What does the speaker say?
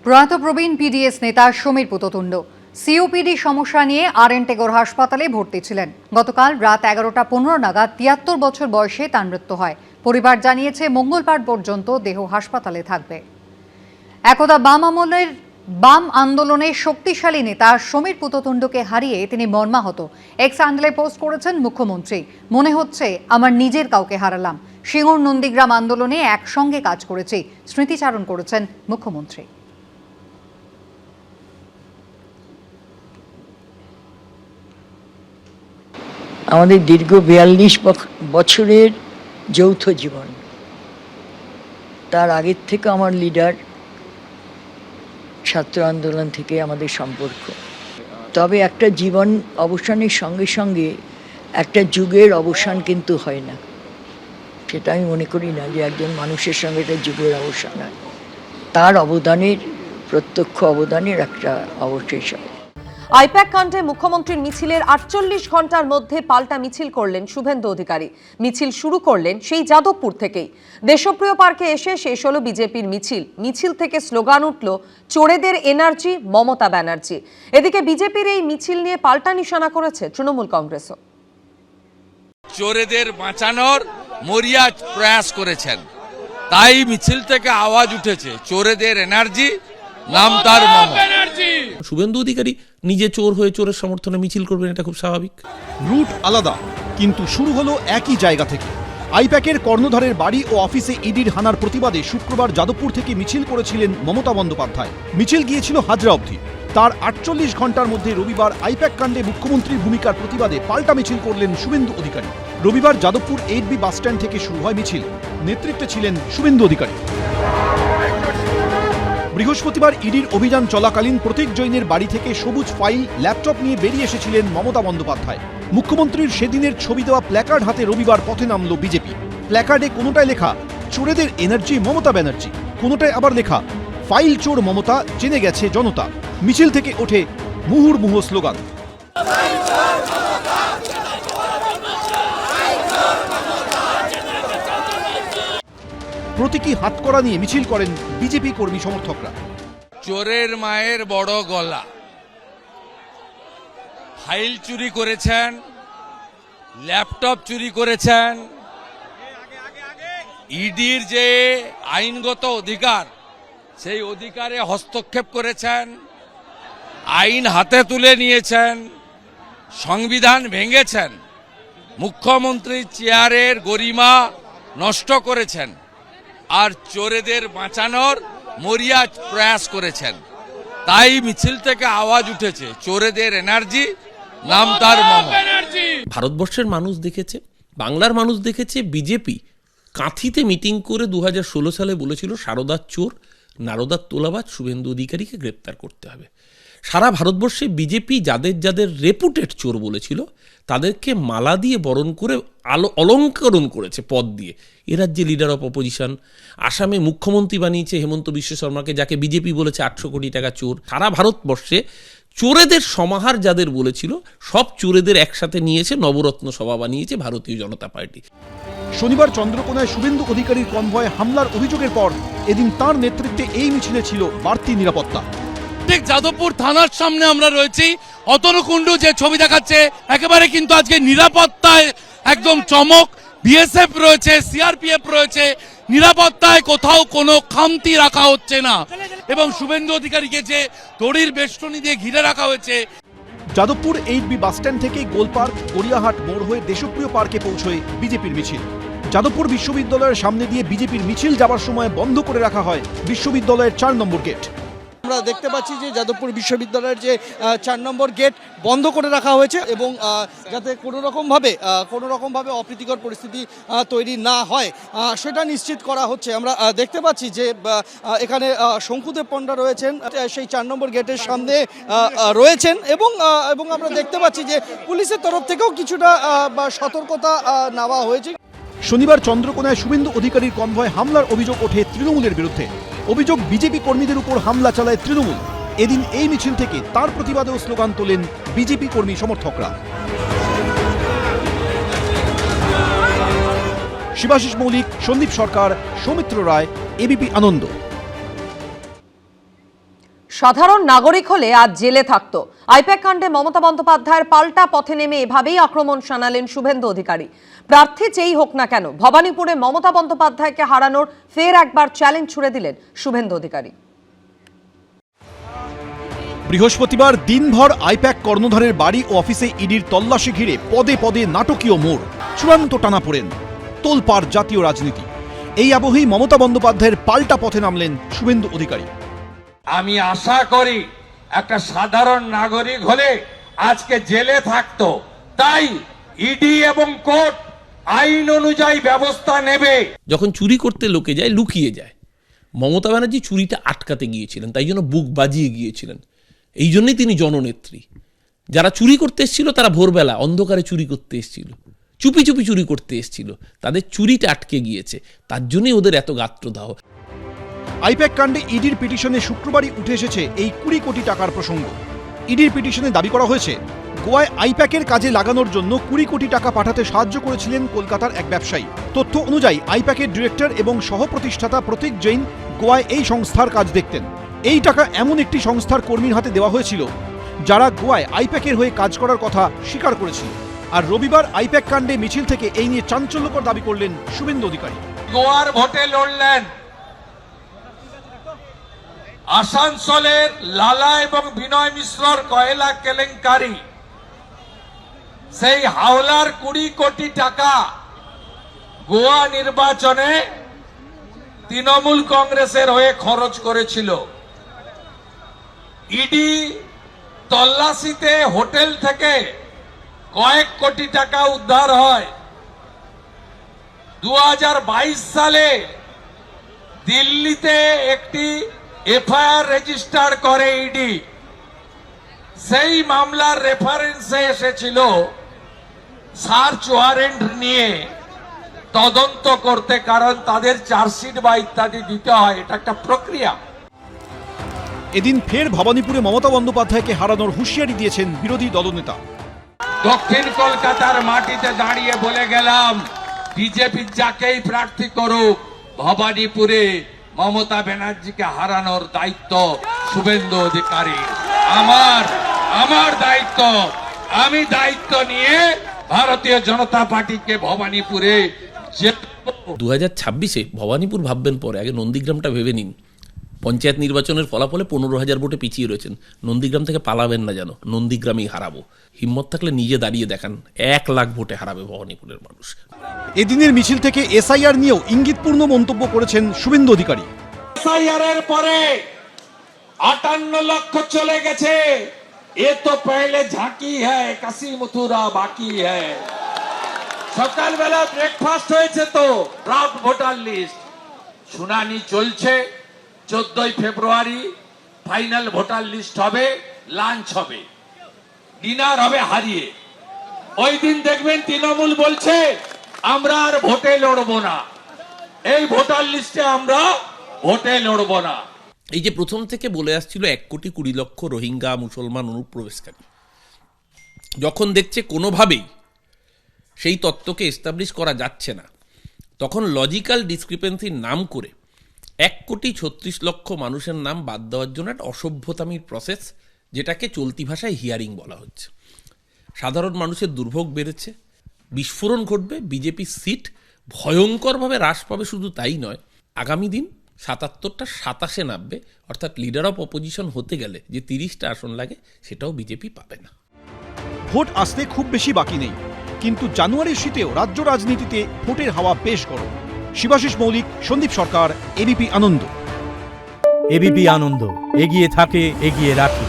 প্রয়াত প্রবীণ পিডিএস নেতা সমীর পুততুণ্ড সিওপিডি সমস্যা নিয়ে আরএন-টেগোর হাসপাতালে ভর্তি ছিলেন। গতকাল রাত 11:15 নাগাদ 73 বছর বয়সে তার মৃত্যু হয়। পরিবার জানিয়েছে মঙ্গলবার পর্যন্ত দেহ হাসপাতালে থাকবে। একদা বাম আন্দোলনের শক্তিশালী নেতা সমীর পুততুণ্ডকে হারিয়ে তিনি মর্মাহত। এক্স হ্যান্ডেলে পোস্ট করেছেন মুখ্যমন্ত্রী, মনে হচ্ছে আমার নিজের কাউকে হারালাম। সিঙ্গুর নন্দীগ্রাম আন্দোলনে একসঙ্গে কাজ করেছি, স্মৃতিচারণ করেছেন মুখ্যমন্ত্রী। আমাদের দীর্ঘ 42 বছরের যৌথ জীবন, তার আগের থেকে আমার লিডার, ছাত্র আন্দোলন থেকে আমাদের সম্পর্ক। তবে একটা জীবন অবসানের সঙ্গে সঙ্গে একটা যুগের অবসান কিন্তু হয় না, সেটা আমি মনে করি না যে একজন মানুষের সঙ্গে একটা যুগের অবসান হয়। তার অবদানের, প্রত্যক্ষ অবদানের একটা অবশেষ হয়। আইপ্যাক কাণ্ডে মুখ্যমন্ত্রীর মিছিলের 48 ঘন্টার মধ্যে পাল্টা মিছিল করলেন শুভেন্দু অধিকারী। মিছিল শুরু করলেন সেই যাদবপুর থেকেই। দেশপ্রিয় পার্কে এসে শেষ হলো বিজেপির মিছিল। মিছিল থেকে স্লোগান উঠল, চোরেদের এনার্জি মমতা ব্যানার্জি। এদিকে বিজেপির এই মিছিল নিয়ে পাল্টা নিশানা করেছে তৃণমূল কংগ্রেসও। চোরেদের বাঁচানোর মরিয়া প্রয়াস করেছেন, তাই মিছিল থেকে আওয়াজ উঠেছে, চোরেদের এনার্জি নাম তার মমতা। শুভেন্দু অধিকারী নিজে চোর হয়ে চোরের সমর্থনে মিছিল করবেন, এটা খুব স্বাভাবিক। রুট আলাদা, কিন্তু শুরু হলো একই জায়গা থেকে। আইপ্যাকের কর্ণধারের বাড়ি ও অফিসে ইডির হানার প্রতিবাদে শুক্রবার যাদবপুর থেকে মিছিল করেছিলেন মমতা বন্দ্যোপাধ্যায়। মিছিল গিয়েছিল হাজরা অবধি। তার 48 ঘন্টার মধ্যে রবিবার আইপ্যাক কাণ্ডে মুখ্যমন্ত্রীর ভূমিকার প্রতিবাদে পাল্টা মিছিল করলেন শুভেন্দু অধিকারী। রবিবার যাদবপুর 8B বাসস্ট্যান্ড থেকে শুরু হয় মিছিল, নেতৃত্বে ছিলেন শুভেন্দু অধিকারী। বৃহস্পতিবার ইডির অভিযান চলাকালীন প্রতীক জৈনের বাড়ি থেকে সবুজ ফাইল, ল্যাপটপ নিয়ে বেরিয়ে এসেছিলেন মমতা বন্দ্যোপাধ্যায়। মুখ্যমন্ত্রীর সেদিনের ছবি দেওয়া প্ল্যাকার্ড হাতে রবিবার পথে নামল বিজেপি। প্ল্যাকার্ডে কোনোটায় লেখা চোরেদের এনার্জি মমতা ব্যানার্জি, কোনোটায় আবার লেখা ফাইল চোর মমতা, জেনে গেছে জনতা। মিছিল থেকে ওঠে মুহুর্মুহু স্লোগান। প্রতীকী হাতকড়া নিয়ে মিছিল করেন বিজেপি কর্মী সমর্থকরা। চোরের মায়ের বড় গলা, ফাইল চুরি করেছেন, ল্যাপটপ চুরি করেছেন, ইডির যে আইনগত অধিকার সেই অধিকারে হস্তক্ষেপ করেছেন, আইন হাতে তুলে নিয়েছেন, সংবিধান ভেঙেছেন, মুখ্যমন্ত্রীর চেয়ারের গরিমা নষ্ট করেছেন, আর চোরেদের বাঁচানোর মরিয়া প্রয়াস করেছেন। তাই মিছিল থেকে আওয়াজ উঠেছে, চোরেদের এনার্জি নাম তার মমতা। ভারতবর্ষের মানুষ দেখেছে, বাংলার মানুষ দেখেছে, বিজেপি কাঁথিতে মিটিং করে 2016 সালে বলেছিল সারদার চোর, নারদার তোলাবাজ শুভেন্দু অধিকারীকে গ্রেপ্তার করতে হবে। সারা ভারতবর্ষে বিজেপি যাদের যাদের রেপুটেড চোর বলেছিল তাদেরকে মালা দিয়ে বরণ করে অলঙ্করণ করেছে পদ দিয়ে। এ রাজ্যে লিডার অফ অপোজিশন, আসামে মুখ্যমন্ত্রী বানিয়েছে হেমন্ত বিশ্ব শর্মাকে, যাকে বিজেপি বলেছে 800 কোটি টাকা চোর। সারা ভারতবর্ষে চোরেদের সমাহার যাদের বলেছিল, সব চোরেদের একসাথে নিয়েছে, নবরত্ন সভা বানিয়েছে ভারতীয় জনতা পার্টি। শনিবার চন্দ্রকোনায় শুভেন্দু অধিকারীর কনভয়ে হামলার অভিযোগের পর এদিন তার নেতৃত্বে এই মিছিলে ছিল বাড়তি নিরাপত্তা। ঠিক যাদবপুর থানার সামনে আমরা রয়েছি। অতনুকুণ্ডু যে ছবি দেখাচ্ছে, একেবারে কিন্তু আজকে নিরাপত্তায় একদম চমক। বিএসএফ রয়েছে, সিআরপিএফ রয়েছে, নিরাপত্তায় কোথাও কোনো খামতি রাখা হচ্ছে না। এবং শুভেন্দু অধিকারীকে যে দড়ির বেষ্টনী দিয়ে ঘিরে রাখা হয়েছে। যাদবপুর 8B বাসস্ট্যান্ড থেকে গোলপার্ক, গড়িয়াহাট মোড় হয়ে দেশপ্রিয় পার্কে পৌঁছয় বিজেপির মিছিল। যাদবপুর বিশ্ববিদ্যালয়ের সামনে দিয়ে বিজেপির মিছিল যাবার সময় বন্ধ করে রাখা হয় বিশ্ববিদ্যালয়ের 4 নম্বর গেট। আমরা দেখতে পাচ্ছি যে যাদবপুর বিশ্ববিদ্যালয়ের যে 4 নম্বর গেট বন্ধ করে রাখা হয়েছে, এবং যাতে কোনো রকমভাবে অপ্রীতিকর পরিস্থিতি তৈরি না হয় সেটা নিশ্চিত করা হচ্ছে। আমরা দেখতে পাচ্ছি যে এখানে শঙ্কুদেব পণ্ডা রয়েছেন, সেই 4 নম্বর গেটের সামনে রয়েছেন, এবং আমরা দেখতে পাচ্ছি যে পুলিশের তরফ থেকেও কিছুটা সতর্কতা নেওয়া হয়েছে। শনিবার চন্দ্রকোনায় শুভেন্দু অধিকারীর কনভয়ে হামলার অভিযোগ ওঠে তৃণমূলের বিরুদ্ধে। অভিযোগ, বিজেপি কর্মীদের উপর হামলা চালায় তৃণমূল। এদিন এই মিছিল থেকে তার প্রতিবাদেও স্লোগান তোলেন বিজেপি কর্মী সমর্থকরা। শিবাশিস মৌলিক, সন্দীপ সরকার, সৌমিত্র রায়, এবিপি আনন্দ। সাধারণ নাগরিক হলে আজ জেলে থাকতো। আইপ্যাক কাণ্ডে মমতা বন্দ্যোপাধ্যায়ের পাল্টা পথে নেমে এভাবেই আক্রমণ শানালেন শুভেন্দু অধিকারী। প্রার্থী যেই হোক না কেন, ভবানীপুরে মমতা বন্দ্যোপাধ্যায়কে হারানোর ফের একবার চ্যালেঞ্জ ছুড়ে দিলেন শুভেন্দু অধিকারী। বৃহস্পতিবার দিনভর আইপ্যাক কর্ণধারের বাড়ি ও অফিসে ইডির তল্লাশি ঘিরে পদে পদে নাটকীয় মোড়, চূড়ান্ত টানাপোড়েন, তোলপাড় জাতীয় রাজনীতি। এই আবহেই মমতা বন্দ্যোপাধ্যায়ের পাল্টা পথে নামলেন শুভেন্দু অধিকারী। আমি আশা করি একটা সাধারণ নাগরিক হলে আজকে জেলে থাকতো, তাই ইডি এবং কোর্ট আইন অনুযায়ী ব্যবস্থা নেবে। যখন চুরি করতে লোকে যায়, লুকিয়ে যায়। মমতা ব্যানার্জি চুরিটা আটকাতে গিয়েছিলেন, তাই জন্য বুক বাজিয়ে গিয়েছিলেন। এই জন্যই তিনি জননেত্রী। যারা চুরি করতে এসেছিল তারা ভোরবেলা অন্ধকারে চুরি করতে এসেছিল, চুপি চুপি চুরি করতে এসেছিল, তাদের চুরিটা আটকে গিয়েছে, তার জন্যই ওদের এত গাত্রদাহ। আইপ্যাক কাণ্ডে ইডির পিটিশনে শুক্রবারই উঠে এসেছে এই 20 কোটি টাকার প্রসঙ্গ। ইডির পিটিশনে দাবি করা হয়েছে, গোয়ায় আইপ্যাকের কাজে লাগানোর জন্য 20 কোটি টাকা পাঠাতে সাহায্য করেছিলেন কলকাতার এক ব্যবসায়ী। তথ্য অনুযায়ী আইপ্যাকের ডিরেক্টর এবং সহপ্রতিষ্ঠাতা প্রতীক জৈন গোয়ায় এই সংস্থার কাজ দেখতেন। এই টাকা এমন একটি সংস্থার কর্মীর হাতে দেওয়া হয়েছিল যারা গোয়ায় আইপ্যাকের হয়ে কাজ করার কথা স্বীকার করেছিল। আর রবিবার আইপ্যাক কাণ্ডে মিছিল থেকে এই নিয়ে চাঞ্চল্যকর দাবি করলেন শুভেন্দু অধিকারী। গোয়ার ভোটে লড়লেন, আসানসোলের লালা এবং বিনয় মিশ্রর কয়লা কেলেঙ্কারি, সেই হাওলার 20 কোটি টাকা গোয়া নির্বাচনে তৃণমূল কংগ্রেসের হয়ে খরচ করেছিল। ইডি তল্লাশিতে হোটেল থেকে কয়েক কোটি টাকা উদ্ধার হয়। 2022 সালে দিল্লিতে একটি এফআইআর রেজিস্টার করে ইডি। সেই মামলার রেফারেন্সে এসেছিল সার্চ ওয়ারেন্ট নিয়ে তদন্ত করতে, কারণ তাদের চার্জশিট বা ইত্যাদি দিতে হয়, এটা একটা প্রক্রিয়া। এদিন ফের ভবানীপুরে মমতা বন্দ্যোপাধ্যায়কে হারানোর হুঁশিয়ারি দিয়েছেন বিরোধী দলনেতা। দক্ষিণ কলকাতার মাটিতে দাঁড়িয়ে বলে গেলাম, বিজেপি যাকেই প্রার্থী করুক, ভবানীপুরে মমতা ব্যানার্জিকে হারানোর দায়িত্ব শুভেন্দু অধিকারী। আমার দায়িত্ব, আমি দায়িত্ব নিয়ে ভারতীয় জনতা পার্টিকে ভবানীপুরে 2026-এ ভবানীপুর ভাববেন পরে, আগে নন্দীগ্রামটা ভেবে নিন। পঞ্চায়েত নির্বাচনের ফলাফলে 15,000 ভোটে পিছিয়ে রয়েছেন। নন্দীগ্রাম থেকে পালাবেন না যেন, নন্দীগ্রামেই হারাবো। হিম্মত থাকলে নিজে দাঁড়িয়ে দেখান, 1 লাখ ভোটে হারাবে ভবানীপুরের মানুষ। এদিনের মিছিল থেকে এসআইআর নিয়েও ইঙ্গিতপূর্ণ মন্তব্য করেছেন শুভেন্দু অধিকারী। এসআইআর এর পরে 58 লক্ষ চলে গেছে, এ তো পহলে ঝাঁকি হ্যায়, কাশি মথুরা বাকি হ্যায়। সকালবেলা ব্রেকফাস্ট হয়েছে, তো ড্রাফট ভোটার লিস্ট শুনানি চলছে। 14 ফেব্রুয়ারি ফাইনাল ভোটার লিস্ট হবে, লাঞ্চ হবে, ডিনার হবে হারিয়ে। ওই দিন দেখবেন তৃণমূল বলছে আমরা আর ভোটে লড়বো না, এই ভোটার লিস্টে আমরা ভোটে লড়বো না। এই যে প্রথম থেকে বলে আসছিল 1,20,00,000 রোহিঙ্গা মুসলমান অনুপ্রবেশকারী, যখন দেখছে কোনোভাবেই সেই তত্ত্বকে এস্টাবলিশ করা যাচ্ছে না, তখন লজিক্যাল ডিসক্রিপেন্সির নাম করে 1,36,00,000 মানুষের নাম বাদ দেওয়ার জন্য একটা অসভ্যতামির প্রসেস, যেটাকে চলতি ভাষায় হিয়ারিং বলা হচ্ছে। সাধারণ মানুষের দুর্ভোগ বেড়েছে, বিস্ফোরণ ঘটবে, বিজেপির সিট ভয়ঙ্করভাবে হ্রাস পাবে। শুধু তাই নয়, আগামী দিন 77টা 27-এ নামবে, অর্থাৎ লিডার অফ অপোজিশন হতে গেলে যে 30টা আসন লাগে সেটাও বিজেপি পাবে না। ভোট আসতে খুব বেশি বাকি নেই, কিন্তু জানুয়ারির শীতেও রাজ্য রাজনীতিতে ভোটের হাওয়া বেশ গরম। শিবাশিস মৌলিক, সন্দীপ সরকার, এবিপি আনন্দ। এবিপি আনন্দ, এগিয়ে থাকে, এগিয়ে রাখে।